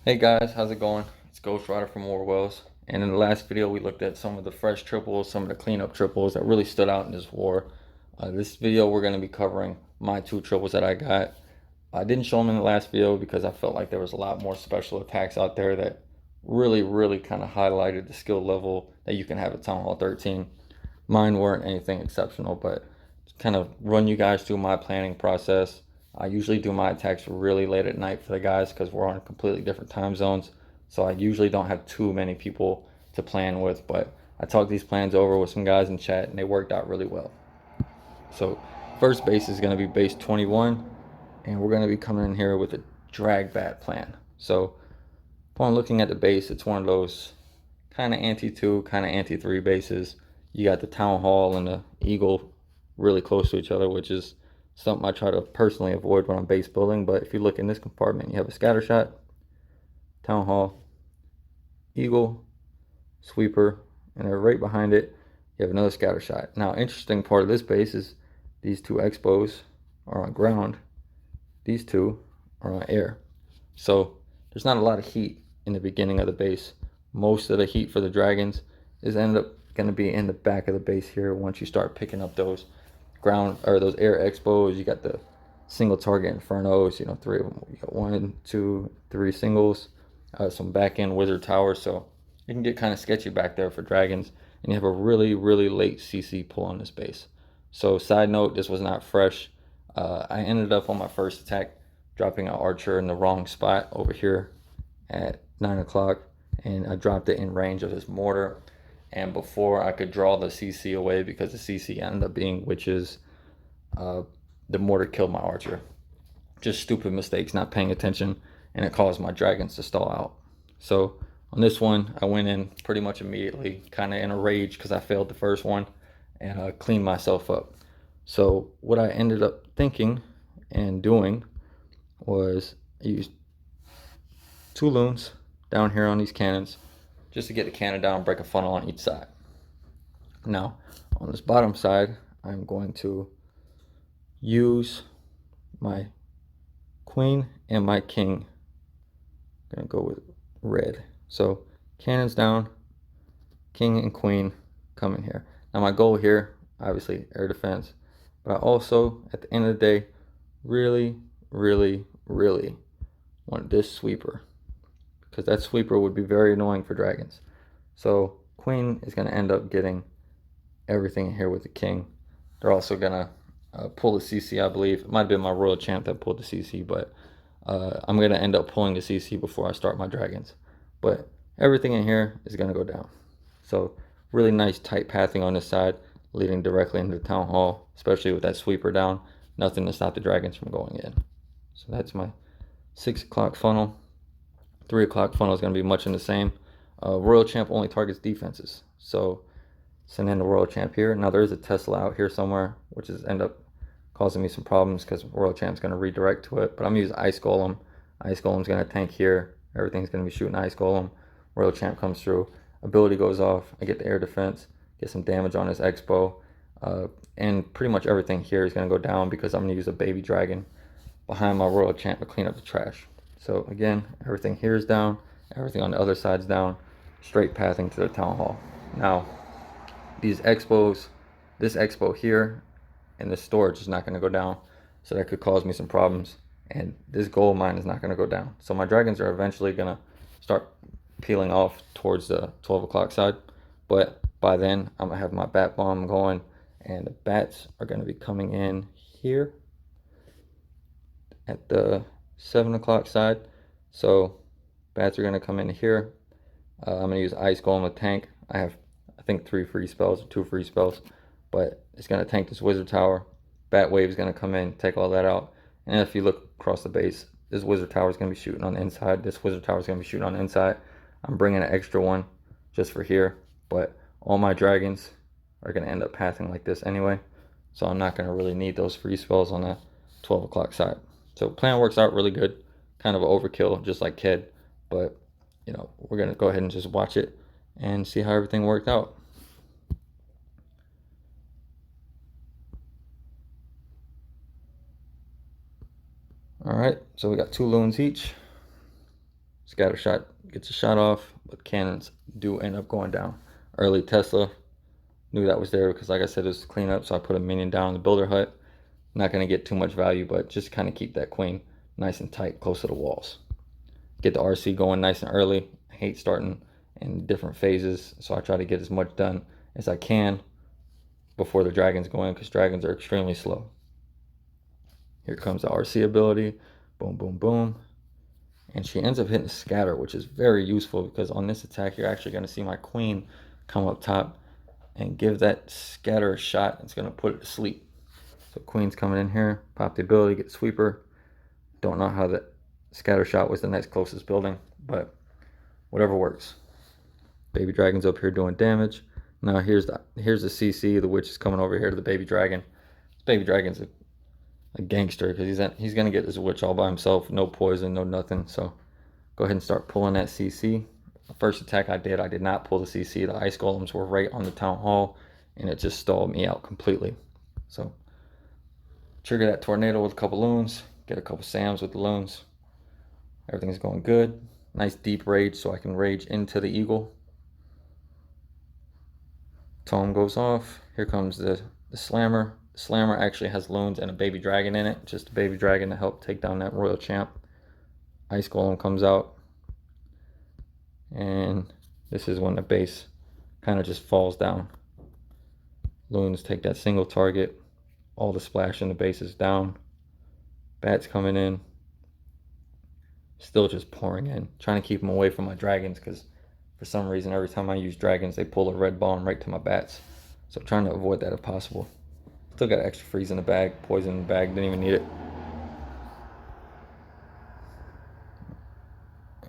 Hey guys, how's it going? It's Ghost Rider from warwhales. And in the last video, we looked at some of the fresh triples, some of the cleanup triples that really stood out in this war. This video, we're going to be covering my two triples that I got. I didn't show them in the last video because I felt like there was a lot more special attacks out there that really kind of highlighted the skill level that you can have at Town Hall 13. Mine weren't anything exceptional, but kind of run you guys through my planning process. I usually do my attacks really late at night for the guys because we're on completely different time zones. So I usually don't have too many people to plan with, but I talked these plans over with some guys in chat and they worked out really well. So first base is going to be base 21, and we're going to be coming in here with a drag bat plan. So upon looking at the base, it's one of those kind of anti-2, kind of anti-3 bases. You got the Town Hall and the Eagle really close to each other, which is something I try to personally avoid when I'm base building. But if you look in this compartment, you have a scatter shot, Town Hall, Eagle, Sweeper, and then right behind it, you have another scatter shot. Now, interesting part of this base is these two expos are on ground. These two are on air. So there's not a lot of heat in the beginning of the base. Most of the heat for the dragons is end up going to be in the back of the base here once you start picking up those ground or those air expos. You got the single target infernos, three of them. You got 1, 2, 3 singles, some back end wizard towers. So it can get kind of sketchy back there for dragons, and you have a really late CC pull on this base. So side note, this was not fresh. I ended up on my first attack dropping an archer in the wrong spot over here at 9 o'clock, and I dropped it in range of his mortar. And before I could draw the CC away, because the CC ended up being witches, the mortar killed my archer. Just stupid mistakes, not paying attention, and it caused my dragons to stall out. So on this one, I went in pretty much immediately, kind of in a rage because I failed the first one, and cleaned myself up. So what I ended up thinking and doing was I used 2 loons down here on these cannons just to get the cannon down, break a funnel on each side. Now, on this bottom side, I'm going to use my queen and my king. I'm gonna go with red. So cannons down, king and queen come in here. Now my goal here, obviously air defense, but I also, at the end of the day, really want this sweeper, because that sweeper would be very annoying for dragons. So queen is going to end up getting everything here with the king. They're also going to pull the CC, I believe. It might have been my royal champ that pulled the CC, but I'm going to end up pulling the CC before I start my dragons. But everything in here is going to go down. So really nice tight pathing on this side, leading directly into the Town Hall, especially with that sweeper down. Nothing to stop the dragons from going in. So that's my 6 o'clock funnel. 3 o'clock funnel is going to be much in the same. Royal Champ only targets defenses. So send in the Royal Champ here. Now there's a Tesla out here somewhere, which is end up causing me some problems because Royal Champ's going to redirect to it. But I'm going to use Ice Golem. Ice Golem's going to tank here. Everything's going to be shooting Ice Golem. Royal Champ comes through. Ability goes off. I get the air defense. Get some damage on this Expo. And pretty much everything here is going to go down because I'm going to use a baby dragon behind my Royal Champ to clean up the trash. So again, everything here is down. Everything on the other side's down. Straight pathing to the Town Hall. Now, these expos, this expo here and this storage is not going to go down. So that could cause me some problems. And this gold mine is not going to go down. So my dragons are eventually going to start peeling off towards the 12 o'clock side. But by then, I'm going to have my bat bomb going. And the bats are going to be coming in here at the 7 o'clock side. So bats are going to come in here. I'm going to use Ice Golem with tank. I have, I think, 3 free spells or 2 free spells. But it's going to tank this wizard tower. Bat wave is going to come in, take all that out. And if you look across the base, this wizard tower is going to be shooting on the inside. This wizard tower is going to be shooting on the inside. I'm bringing an extra one just for here. But all my dragons are going to end up pathing like this anyway. So I'm not going to really need those free spells on the 12 o'clock side. So plan works out really good. Kind of overkill, just like Ked. But, we're going to go ahead and just watch it and see how everything worked out. All right, so we got 2 loons each. Scatter shot gets a shot off, but cannons do end up going down. Early Tesla knew that was there because, like I said, it was cleanup, so I put a minion down in the builder hut. Not going to get too much value, but just kind of keep that queen nice and tight close to the walls. Get the RC going nice and early. I hate starting in different phases, so I try to get as much done as I can before the dragons go in, because dragons are extremely slow. Here comes the RC ability. Boom, boom, boom. And she ends up hitting scatter, which is very useful because on this attack, you're actually going to see my queen come up top and give that scatter a shot. It's going to put it to sleep. So queen's coming in here, pop the ability, get sweeper. Don't know how that scatter shot was the next closest building, but whatever works. Baby dragon's up here doing damage. Now here's the CC. The witch is coming over here to the baby dragon. This baby dragon's a gangster because he's gonna get this witch all by himself, no poison, no nothing. So go ahead and start pulling that CC. The first attack I did not pull the CC. The ice golems were right on the town hall, and it just stalled me out completely. So trigger that tornado with a couple loons, get a couple Sams with the loons. Everything's going good. Nice deep rage so I can rage into the eagle. Tome goes off. Here comes the slammer. The slammer actually has loons and a baby dragon in it. Just a baby dragon to help take down that royal champ. Ice golem comes out. And this is when the base kind of just falls down. Loons take that single target. All the splash in the base is down. Bats coming in. Still just pouring in. Trying to keep them away from my dragons because for some reason every time I use dragons they pull a red bomb right to my bats. So I'm trying to avoid that if possible. Still got extra freeze in the bag, poison in the bag, didn't even need it.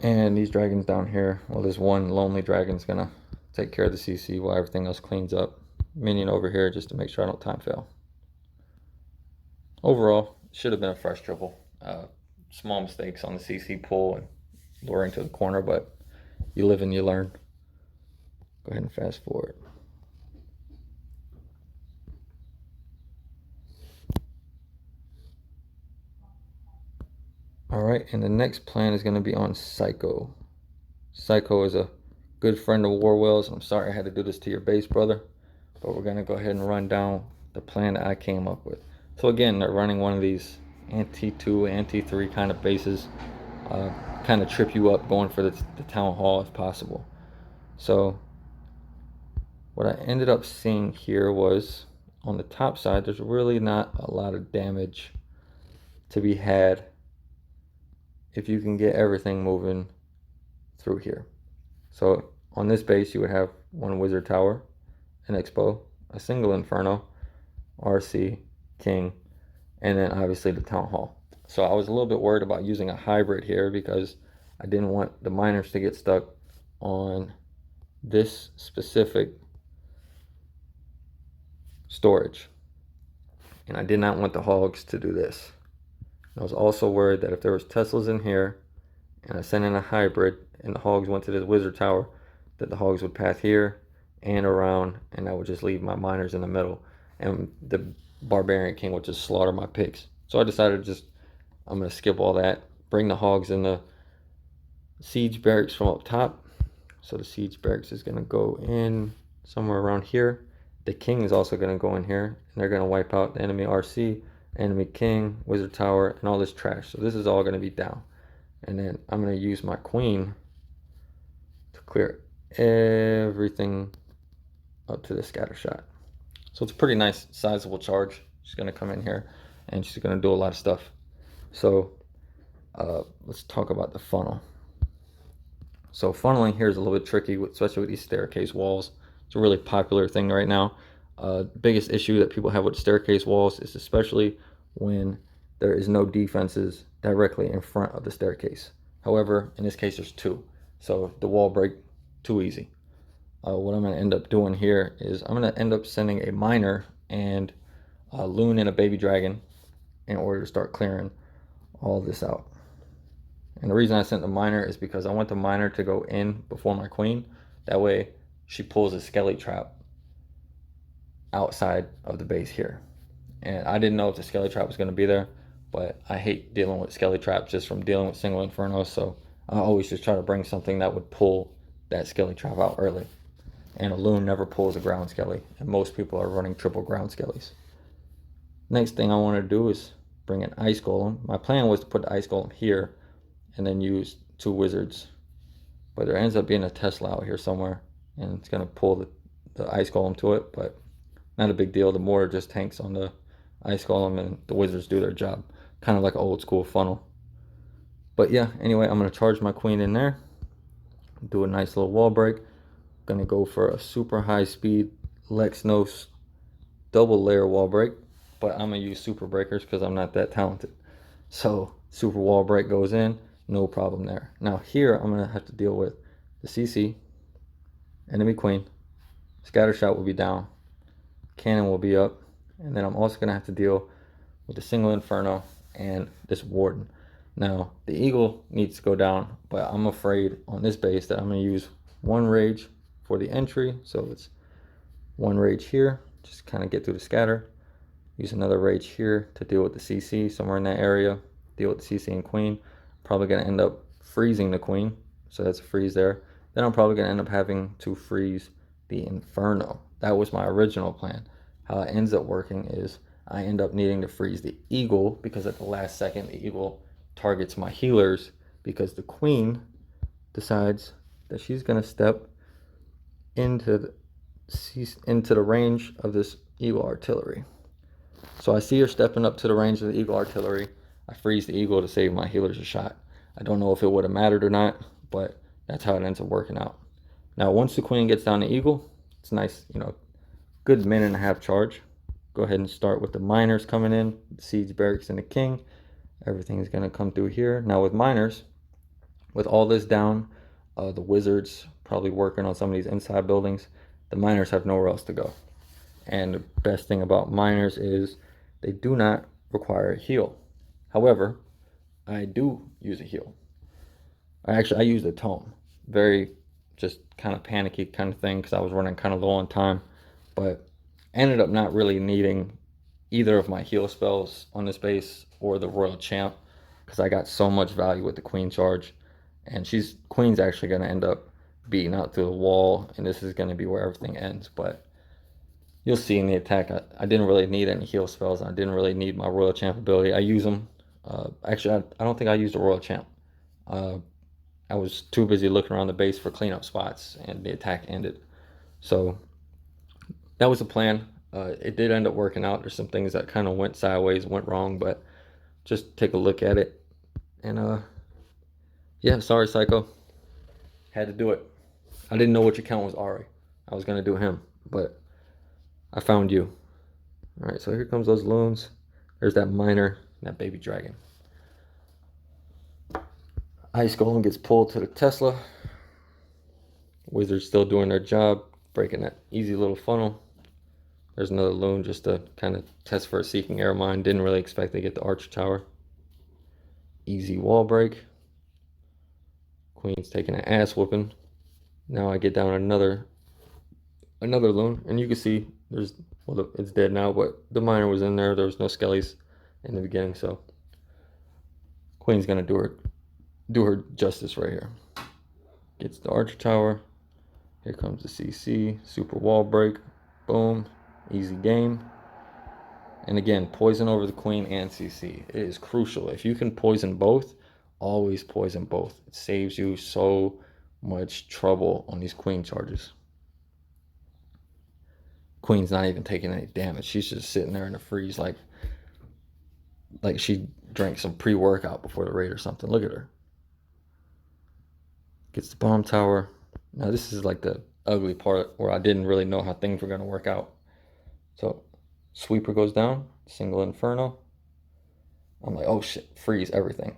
And these dragons down here, well, this one lonely dragon's gonna take care of the CC while everything else cleans up. Minion over here just to make sure I don't time fail. Overall, should have been a fresh triple. Small mistakes on the CC pull and luring to the corner, but you live and you learn. Go ahead and fast forward. All right, and the next plan is going to be on Psycho. Psycho is a good friend of warwhales. I'm sorry I had to do this to your base, brother, but we're going to go ahead and run down the plan that I came up with. So again, they're running one of these anti-2, anti-3 kind of bases. Kind of trip you up going for the town hall if possible. So what I ended up seeing here was on the top side, there's really not a lot of damage to be had if you can get everything moving through here. So on this base, you would have one wizard tower, an expo, a single inferno, RC, king, and then obviously the town hall. So I was a little bit worried about using a hybrid here because I didn't want the miners to get stuck on this specific storage. And I did not want the hogs to do this. I was also worried that if there was Teslas in here and I sent in a hybrid and the hogs went to this wizard tower, that the hogs would path here and around, and I would just leave my miners in the middle, and the barbarian king would just slaughter my pigs. So I decided I'm going to skip all that, bring the hogs in the siege barracks from up top. So the siege barracks is going to go in somewhere around here. The king is also going to go in here, and they're going to wipe out the enemy RC, enemy king, wizard tower, and all this trash. So this is all going to be down. And then I'm going to use my queen to clear everything up to the scatter shot. So it's a pretty nice sizable charge. She's going to come in here and she's going to do a lot of stuff. So let's talk about the funnel. So funneling here is a little bit tricky, especially with these staircase walls. It's a really popular thing right now. Biggest issue that people have with staircase walls is especially when there is no defenses directly in front of the staircase. However, in this case, there's two. So the wall break too easy. What I'm going to end up doing here is I'm going to end up sending a miner and a loon and a baby dragon in order to start clearing all this out. And the reason I sent the miner is because I want the miner to go in before my queen. That way she pulls a skelly trap outside of the base here. And I didn't know if the skelly trap was going to be there, but I hate dealing with skelly traps just from dealing with single infernos. So I always just try to bring something that would pull that skelly trap out early. And a loon never pulls a ground skelly, and most people are running triple ground skellies. Next thing I want to do is bring an ice golem. My plan was to put the ice golem here and then use 2 wizards, but there ends up being a Tesla out here somewhere, and it's going to pull the ice golem to it, but not a big deal. The mortar just tanks on the ice golem and the wizards do their job, kind of like an old school funnel. But yeah, anyway, I'm going to charge my queen in there, do a nice little wall break. Going to go for a super high speed Lexnos double layer wall break, but I'm going to use super breakers because I'm not that talented. So super wall break goes in, no problem there. Now here I'm going to have to deal with the CC, enemy queen, scatter shot will be down, cannon will be up, and then I'm also going to have to deal with the single inferno and this warden. Now the eagle needs to go down, but I'm afraid on this base that I'm going to use 1 rage for the entry, so it's 1 rage here, just kind of get through the scatter. Use another rage here to deal with the CC somewhere in that area, deal with the CC and queen. Probably going to end up freezing the queen, so that's a freeze there. Then I'm probably going to end up having to freeze the inferno. That was my original plan. How it ends up working is I end up needing to freeze the eagle because at the last second the eagle targets my healers because the queen decides that she's going to step into the range of this eagle artillery. So I see her stepping up to the range of the eagle artillery. I freeze the eagle to save my healers a shot. I don't know if it would have mattered or not, but that's how it ends up working out. Now once the queen gets down to eagle, it's nice, good minute and a half charge. Go ahead and start with the miners coming in, the siege barracks and the king. Everything's going to come through here. Now with miners, with all this down, the wizards probably working on some of these inside buildings, the miners have nowhere else to go. And the best thing about miners is they do not require a heal. However, I do use a heal. I used a tome. Very just kind of panicky kind of thing because I was running kind of low on time. But ended up not really needing either of my heal spells on this base or the royal champ because I got so much value with the queen charge. And queen's actually going to end up beating out through the wall, and this is going to be where everything ends. But you'll see in the attack, I didn't really need any heal spells. I didn't really need my royal champ ability. I use them. Actually, I don't think I used a royal champ. I was too busy looking around the base for cleanup spots, and the attack ended. So that was the plan. It did end up working out. There's some things that kind of went sideways, went wrong, but just take a look at it. And yeah, sorry, Psycho. Had to do it. I didn't know which account was Ari. I was going to do him, but I found you. All right, so here comes those loons. There's that miner, that baby dragon. Ice Golem gets pulled to the Tesla. Wizards still doing their job, breaking that easy little funnel. There's another loon just to kind of test for a seeking air mine. Didn't really expect to get the archer tower. Easy wall break. Queen's taking an ass whooping. Now I get down another loon, and you can see it's dead now, but the miner was in there. There was no skellies in the beginning, so Queen's gonna do her justice right here. Gets the archer tower. Here comes the CC, super wall break, boom, easy game. And again, poison over the queen and CC. It is crucial. If you can poison both, always poison both. It saves you so much trouble on these queen charges. Queen's not even taking any damage. She's just sitting there in a freeze like she drank some pre-workout before the raid or something. Look at her. Gets the bomb tower. Now this is like the ugly part where I didn't really know how things were going to work out. So sweeper goes down, single inferno. I'm like, oh shit, freeze everything.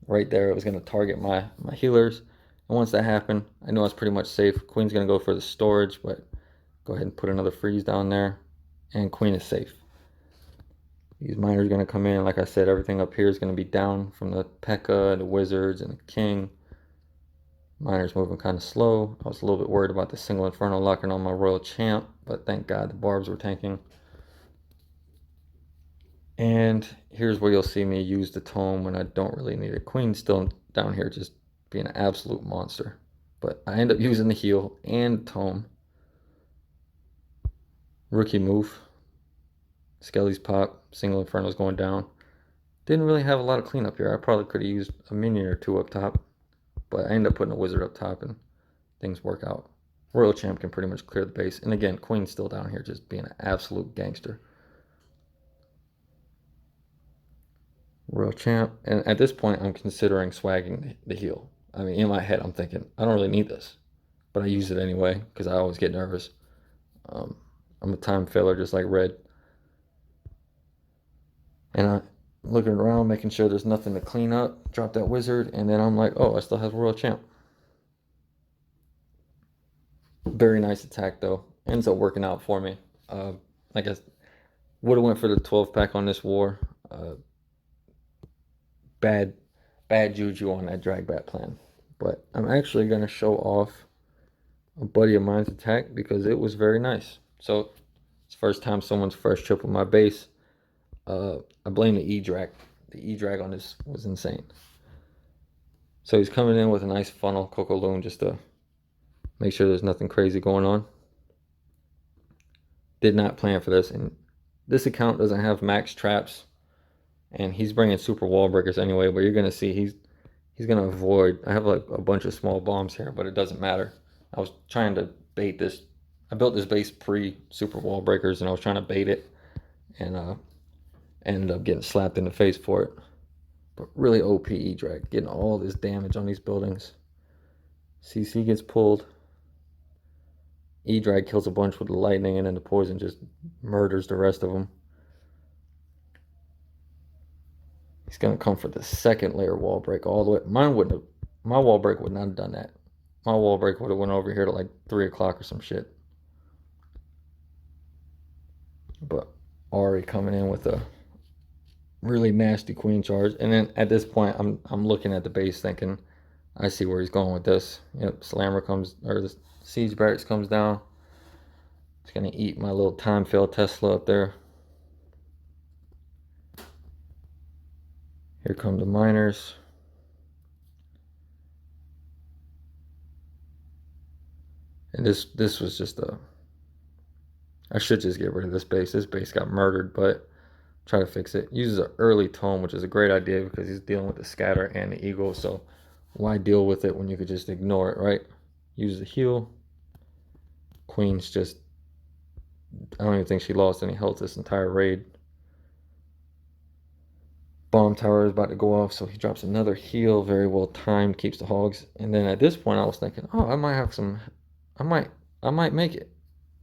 Right there, it was going to target my healers. And once that happened, I knew I was pretty much safe. Queen's going to go for the storage, but go ahead and put another freeze down there. And queen is safe. These miners are going to come in. Like I said, everything up here is going to be down from the P.E.K.K.A, the wizards, and the king. Miners moving kind of slow. I was a little bit worried about the single inferno locking on my royal champ, but thank God the barbs were tanking. And here's where you'll see me use the tome when I don't really need it. Queen's still down here just being an absolute monster. But I end up using the heal and tome. Rookie move. Skelly's pop. Single Inferno's going down. Didn't really have a lot of cleanup here. I probably could have used a minion or two up top. But I end up putting a wizard up top and things work out. Royal Champ can pretty much clear the base. And again, Queen's still down here just being an absolute gangster. Royal Champ. And at this point, I'm considering swagging the heal. I mean, in my head, I'm thinking, I don't really need this. But I use it anyway because I always get nervous. I'm a time filler just like Red. And I'm looking around, making sure there's nothing to clean up. Drop that wizard. And then I'm like, oh, I still have Royal Champ. Very nice attack, though. Ends up working out for me. I guess would have went for the 12 pack on this war. Bad juju on that drag bat plan. But I'm actually going to show off a buddy of mine's attack because it was very nice. So it's the first time someone's fresh tripled my base. I blame the E-drag. The E-drag on this was insane. So he's coming in with a nice funnel, Coco Loon, just to make sure there's nothing crazy going on. Did not plan for this. And this account doesn't have max traps. And he's bringing super wall breakers anyway. But you're going to see he's going to avoid. I have like a bunch of small bombs here, but it doesn't matter. I was trying to bait this. I built this base pre-super wall breakers, and I was trying to bait it. And ended up getting slapped in the face for it. But really OP E-drag. Getting all this damage on these buildings. CC gets pulled. E-drag kills a bunch with the lightning, and then the poison just murders the rest of them. He's going to come for the second layer wall break all the way. My wall break would not have done that. My wall break would have went over here to like 3 o'clock or some shit. But Ari coming in with a really nasty queen charge. And then at this point, I'm looking at the base thinking, I see where he's going with this. Yep, Slammer comes, or the Siege Barracks comes down. It's going to eat my little time fail Tesla up there. Here come the miners. And this was just I should just get rid of this base. This base got murdered, but try to fix it. Uses an early tome, which is a great idea because he's dealing with the scatter and the eagle. So why deal with it when you could just ignore it, right? Use the heal. Queen's just, I don't even think she lost any health this entire raid. Bomb tower is about to go off, so he drops another heal. Very well timed, keeps the hogs. And then at this point, I was thinking, oh, I might have some, I might make it.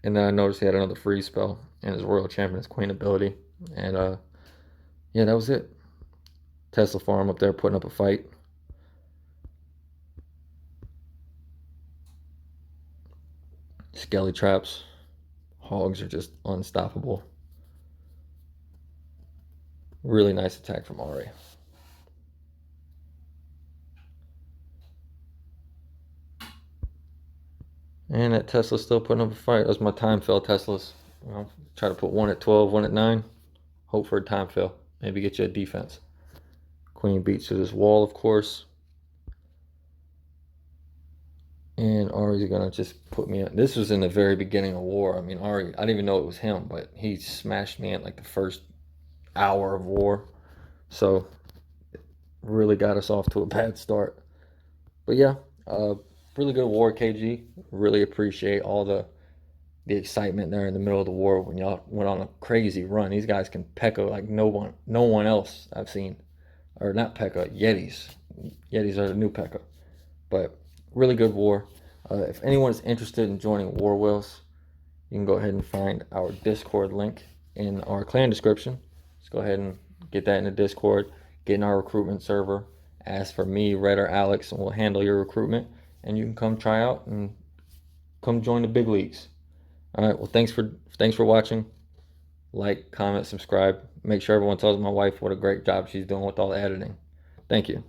And then I noticed he had another freeze spell and his Royal Champion, his Queen ability. And yeah, that was it. Tesla farm up there putting up a fight. Skelly traps. Hogs are just unstoppable. Really nice attack from Ari. And that Tesla's still putting up a fight. That was my time fail Teslas. You know, try to put one at 12, one at 9. Hope for a time fail. Maybe get you a defense. Queen beats to this wall, of course. And Ari's going to just put me in. This was in the very beginning of war. I mean, Ari, I didn't even know it was him, but he smashed me at like the first hour of war. So, really got us off to a bad start. But yeah, really good war, KG. Really appreciate all the excitement there in the middle of the war when y'all went on a crazy run. These guys can P.E.K.K.A like no one else I've seen. Or not P.E.K.K.A, Yetis. Yetis are the new P.E.K.K.A. But really good war. If anyone's interested in joining warwhales, you can go ahead and find our Discord link in our clan description. Just go ahead and get that in the Discord. Get in our recruitment server. Ask for me, Red, or Alex, and we'll handle your recruitment. And you can come try out and come join the big leagues. All right. Well, thanks for watching. Like, comment, subscribe. Make sure everyone tells my wife what a great job she's doing with all the editing. Thank you.